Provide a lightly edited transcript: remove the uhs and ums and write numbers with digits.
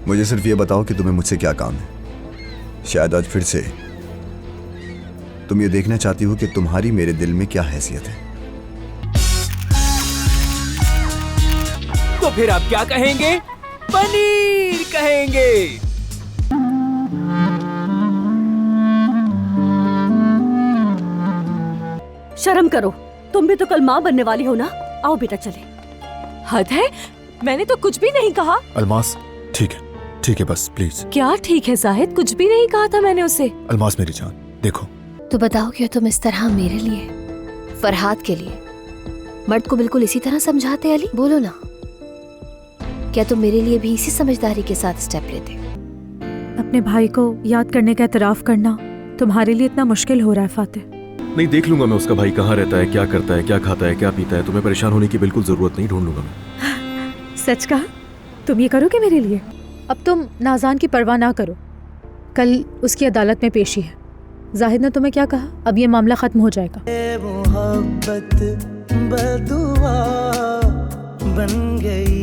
मुझे सिर्फ ये बताओ कि तुम्हें मुझसे क्या काम है। शायद आज फिर से तुम ये देखना चाहती हो कि तुम्हारी मेरे दिल में क्या हैसियत है। तो फिर आप क्या कहेंगे? पनीर कहेंगे। शर्म करो, तुम भी तो कल माँ बनने वाली हो ना। आओ बेटा चले। हद है, मैंने तो कुछ भी नहीं कहा। अलमास ठीक है बस प्लीज। क्या ठीक है जाहिद, कुछ भी नहीं कहा था मैंने उसे। अलमास मेरी जान देखो। तो बताओ क्या तुम इस तरह मेरे लिए, फरहाद के लिए मर्द को बिल्कुल इसी तरह समझाते अली? बोलो ना, क्या तुम मेरे लिए भी इसी समझदारी के साथ स्टेप लेते? अपने भाई को याद करने का एतराफ करना तुम्हारे लिए इतना मुश्किल हो रहा है फातिह? नहीं, देख लूंगा मैं उसका भाई कहाँ रहता है, क्या करता है, क्या खाता है, क्या पीता है। तुम्हें परेशान होने की बिल्कुल जरूरत नहीं, ढूंढ लूंगा मैं। सच कहा, तुम ये करोगे मेरे लिए? अब तुम नाज़ान की परवाह ना करो, कल उसकी अदालत में पेशी है। जाहिद ने तुम्हें क्या कहा? अब ये मामला खत्म हो जाएगा। मोहब्बत बदुआ बन गई